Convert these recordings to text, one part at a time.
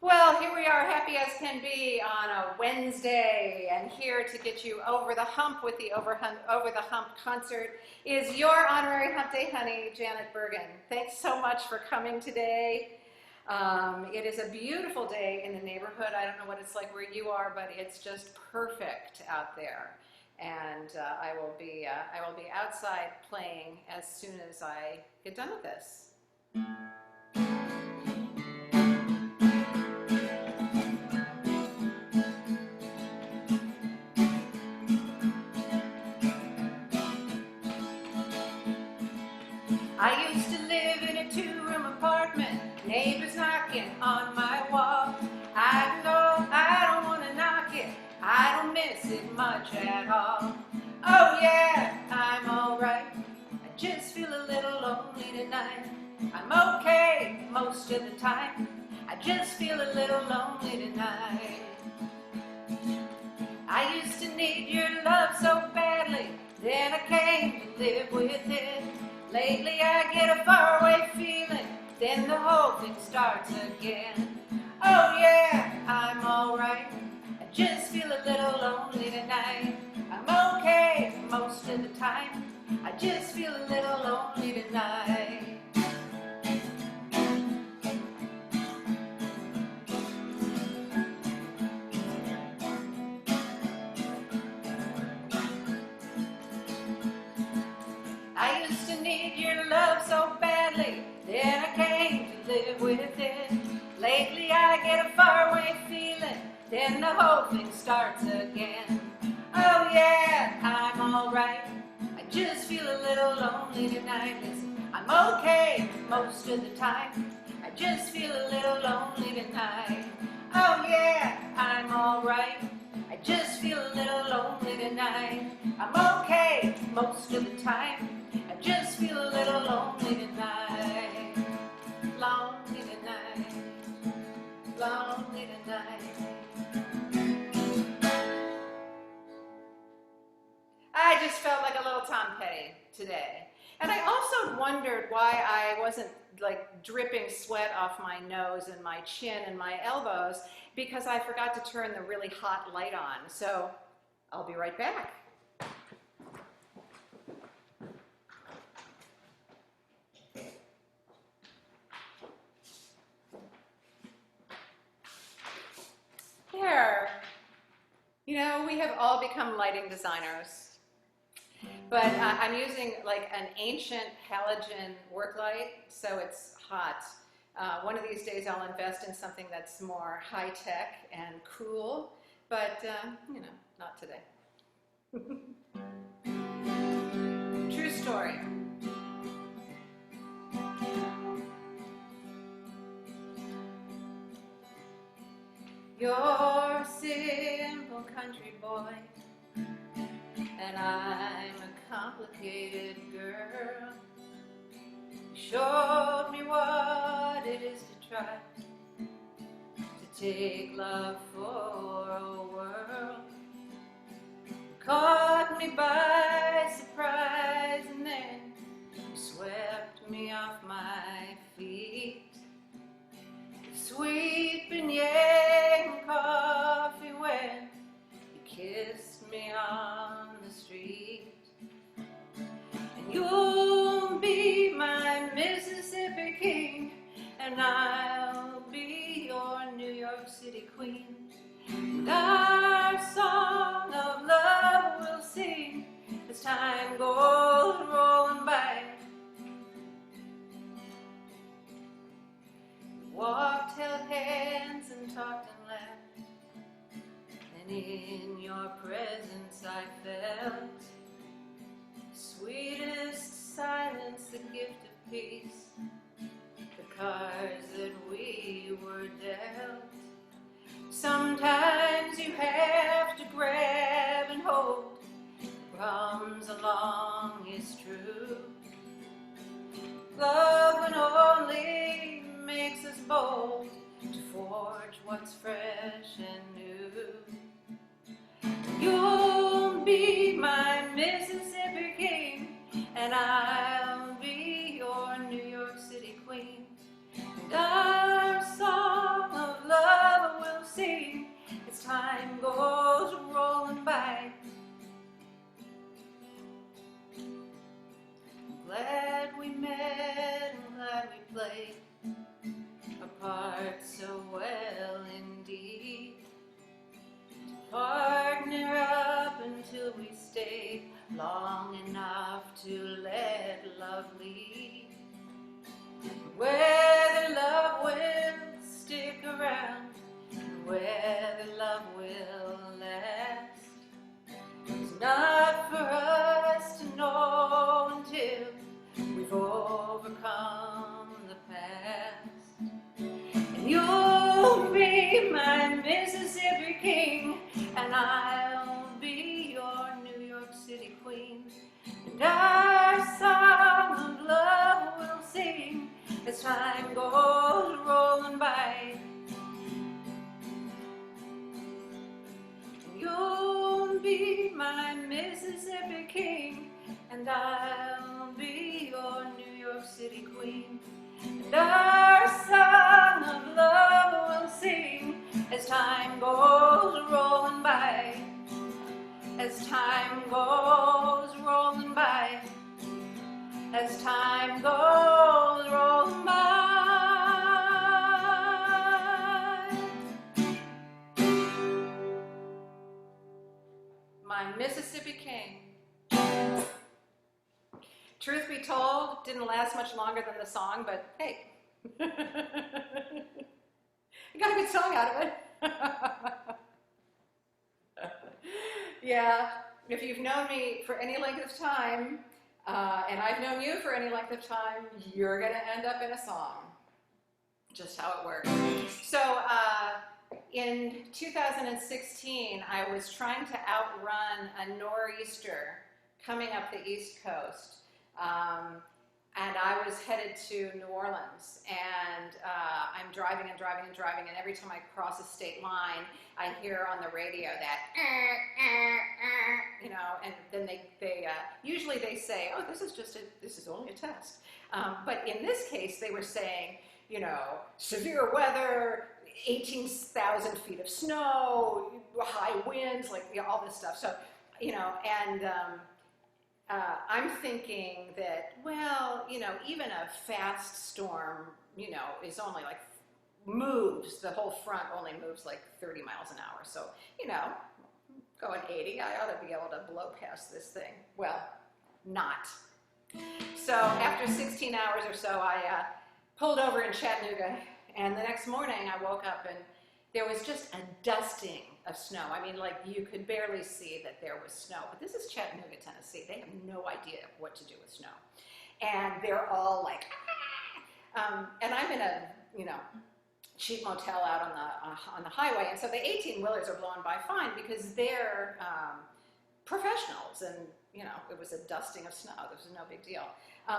Well, here we are, happy as can be on a Wednesday, and here to get you over the hump with the Over the Hump concert is your honorary Hump Day honey, Janet Bergen. Thanks so much for coming today. It is a beautiful day in the neighborhood. I don't know what it's like where you are, but it's just perfect out there. And I will be outside playing as soon as I get done with this. I used to live in a 2-room apartment, neighbors knocking on my wall. I know I don't want to knock it, I don't miss it much at all. Oh yeah, I'm alright, I just feel a little lonely tonight. I'm okay most of the time, I just feel a little lonely tonight. I used to need your love so badly, then I came to live with it. Lately I get a faraway feeling, then the whole thing starts again. Oh yeah, I'm alright, I just feel a little lonely tonight. I'm okay most of the time, I just feel a little lonely tonight. I used to need your love so badly, then I came to live with it. Lately I get a faraway feeling, then the whole thing starts again. Oh yeah, I'm alright, I just feel a little lonely tonight. Listen, I'm okay most of the time, I just feel a little lonely tonight. Oh yeah, I'm alright, I just feel a little lonely tonight. I'm okay most of the time, I just feel a little lonely tonight. Lonely tonight. Lonely tonight. I just felt like a little Tom Petty today. And I also wondered why I wasn't like dripping sweat off my nose and my chin and my elbows, because I forgot to turn the really hot light on. So I'll be right back. There. You know, we have all become lighting designers. But I'm using like an ancient halogen work light, so it's hot. One of these days I'll invest in something that's more high-tech and cool, but you know, not today. True story. You're a simple country boy, and I'm a complicated girl. You showed me what it is to try to take love for a whirl. You caught me by surprise, and then you swept me off my feet. Sweet beignet and coffee when you kissed me on the street. And you'll be my Mississippi king, and I'll be your New York City queen. And our song of love we'll sing as time goes rolling by. Walked, held hands, and talked and laughed, and in your presence I felt the sweetest silence, the gift of peace, the cards that we were dealt. Sometimes you have to grab and hold, comes along is true. Love and only makes us bold to forge what's fresh and new. You'll be my Mississippi king, and I'll be your New York City queen. And our song of love heart so well indeed. Partner up until we stay long enough to let love lead. Whether love will stick around, whether love will last, it's not for us to know until we've overcome the past. And you'll be my Mississippi king, and I'll be your New York City queen. And our song of love will sing as time goes rolling by. And you'll be my Mississippi king, and I'll be your New York City queen. And our song of love will sing as time goes rolling by. As time goes rolling by. As time goes rolling by. My Mississippi King. Truth be told, didn't last much longer than the song, but hey, I got a good song out of it. Yeah, if you've known me for any length of time, and I've known you for any length of time, you're going to end up in a song. Just how it works. So in 2016, I was trying to outrun a nor'easter coming up the East Coast. And I was headed to New Orleans, and I'm driving and driving and driving, and every time I cross a state line, I hear on the radio that, you know, and then they usually they say, oh, this is only a test. But in this case, they were saying, you know, severe weather, 18,000 feet of snow, high winds, like, you know, all this stuff. So, you know, and I'm thinking that, well, you know, even a fast storm, you know, is only like moves, the whole front only moves like 30 miles an hour. So, you know, going 80, I ought to be able to blow past this thing. Well, not. So after 16 hours or so, I pulled over in Chattanooga, and the next morning I woke up and there was just a dusting of snow. I mean, like, you could barely see that there was snow. But this is Chattanooga, Tennessee. They have no idea what to do with snow. And they're all like, ah! And I'm in a, you know, cheap motel out on the highway. And so the 18-wheelers are blowing by fine because they're professionals. And, you know, it was a dusting of snow. This was no big deal.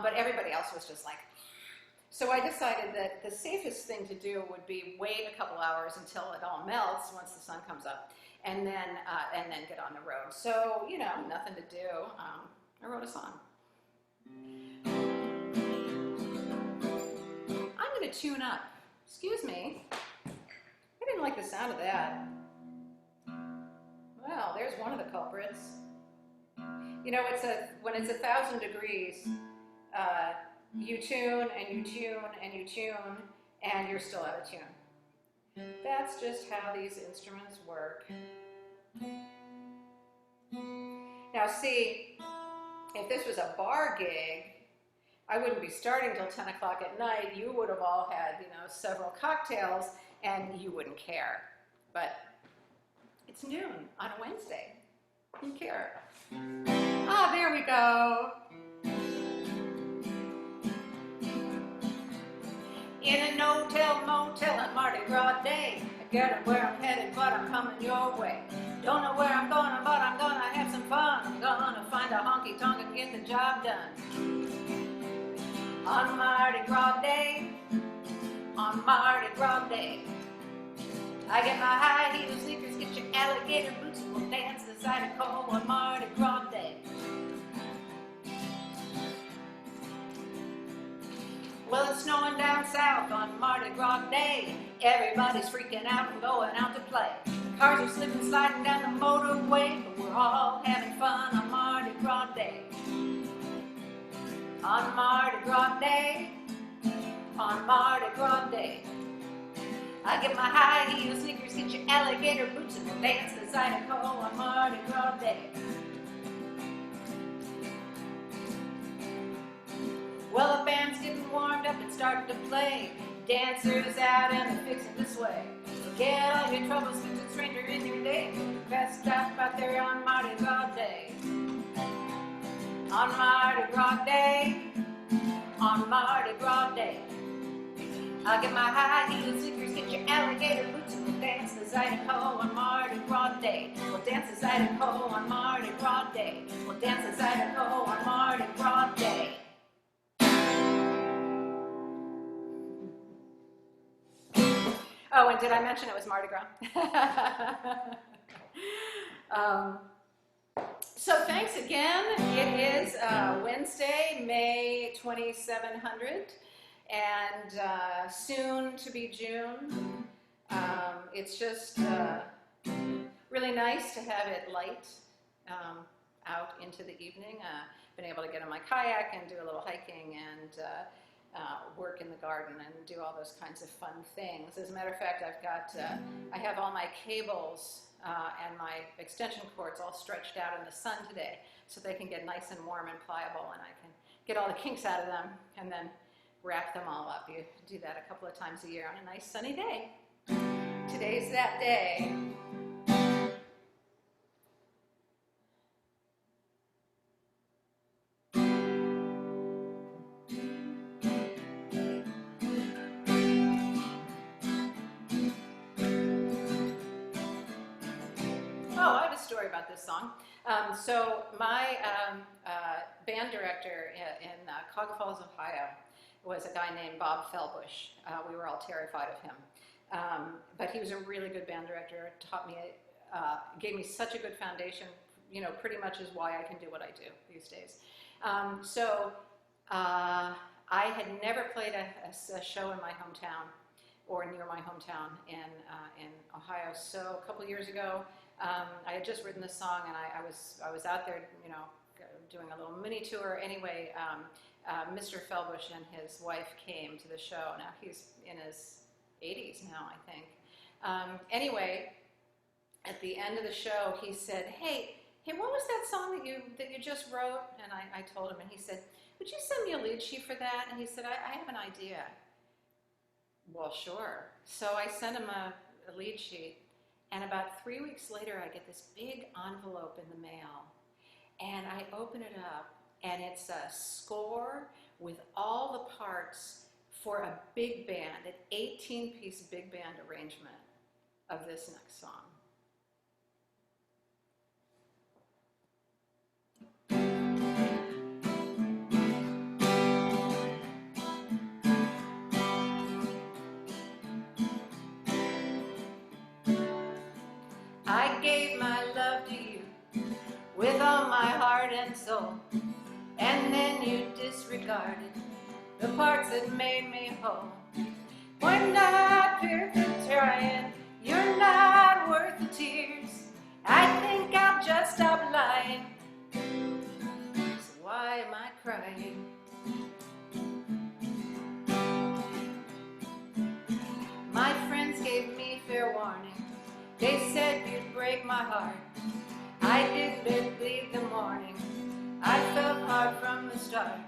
But everybody else was just like, so I decided that the safest thing to do would be wait a couple hours until it all melts once the sun comes up, and then get on the road. So, you know, nothing to do. I wrote a song. I'm going to tune up. Excuse me. I didn't like the sound of that. Well, there's one of the culprits. You know, when it's 1,000 degrees, you tune and you tune and you tune, and you're still out of tune. That's just how these instruments work. Now see, if this was a bar gig, I wouldn't be starting till 10 o'clock at night. You would have all had, you know, several cocktails, and you wouldn't care. But it's noon on a Wednesday. You care. Ah, there we go. In a no-tell motel on Mardi Gras day, I get where I'm headed, but I'm coming your way. Don't know where I'm going, but I'm gonna have some fun. I'm gonna find a honky-tonk and get the job done. On Mardi Gras day, on Mardi Gras day, I get my high heel sneakers, get your alligator boots, and we'll dance the Zydeco on Mardi Gras day. Well, it's snowing down south on Mardi Gras day. Everybody's freaking out and going out to play. The cars are slipping, sliding down the motorway, but we're all having fun on Mardi Gras day. On Mardi Gras day, on Mardi Gras day, I get my high heel sneakers, get your alligator boots, and we'll dance the Zydeco on Mardi Gras Day. Well, the band's getting warmed up and starting to play. Dancers out and they're fixing to sway. Forget all your troubles, fix a stranger in your day. Best stop out there on Mardi Gras Day. On Mardi Gras Day. On Mardi Gras Day. I'll get my high heel sneakers, get your alligator boots, and we'll dance the Zydeco on Mardi Gras Day. We'll dance the Zydeco on Mardi Gras Day. We'll dance the Zydeco on Mardi Gras Day. Oh, and did I mention it was Mardi Gras? So thanks again. It is Wednesday, May 2700. And soon to be June. It's just really nice to have it light out into the evening. Been able to get on my kayak and do a little hiking and work in the garden and do all those kinds of fun things. As a matter of fact, I have all my cables and my extension cords all stretched out in the sun today so they can get nice and warm and pliable, and I can get all the kinks out of them and then wrap them all up. You do that a couple of times a year on a nice sunny day. Today's that day. Oh, I have a story about this song. So my band director in Cog Falls, Ohio, was a guy named Bob Felbush. We were all terrified of him. But he was a really good band director, taught me, gave me such a good foundation, you know, pretty much is why I can do what I do these days. I had never played a show in my hometown or near my hometown in Ohio. So a couple years ago, I had just written this song, and I was out there, you know, doing a little mini tour. Anyway, Mr. Felbush and his wife came to the show. Now he's in his 80s now, I think. Anyway, at the end of the show, he said, "Hey, what was that song that you just wrote?" And I told him, and he said, "Would you send me a lead sheet for that?" And he said, "I have an idea." Well, sure. So I sent him a lead sheet, and about 3 weeks later, I get this big envelope in the mail, and I open it up, and it's a score with all the parts for a big band, an 18-piece big band arrangement of this next song. I gave my love to you with all my heart and soul, and then you disregarded the parts that made me whole. We're not perfect trying, you're not worth the tears. I think I'll just stop lying. So why am I crying? My friends gave me fair warning. They said you'd break my heart. I didn't believe the warning. I felt hard from the start.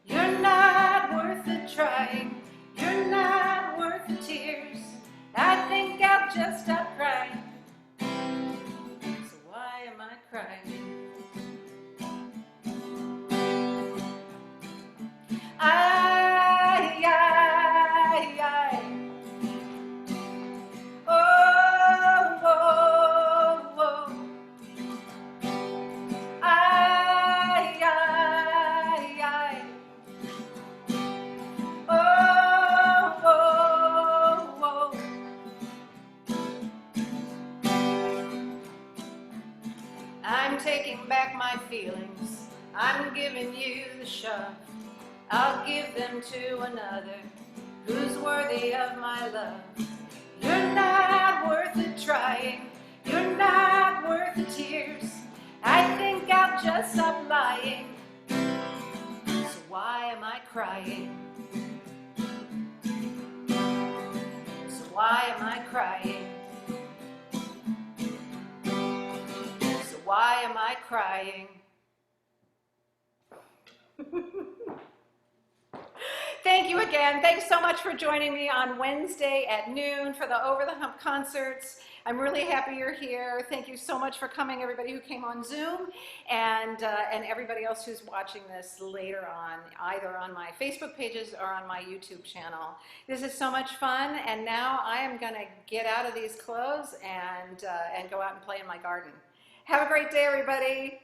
You're not worth the trying. You're not worth the tears. I think I'll just stop crying. So why am I crying? I'm taking back my feelings. I'm giving you the shove. I'll give them to another who's worthy of my love. You're not worth the trying. You're not worth the tears. I think I'll just stop lying. So why am I crying? So why am I crying? So why am I crying? Thank you again. Thanks so much for joining me on Wednesday at noon for the Over the Hump concerts. I'm really happy you're here. Thank you so much for coming, everybody who came on Zoom, and everybody else who's watching this later on, either on my Facebook pages or on my YouTube channel. This is so much fun, and now I am going to get out of these clothes and go out and play in my garden. Have a great day, everybody.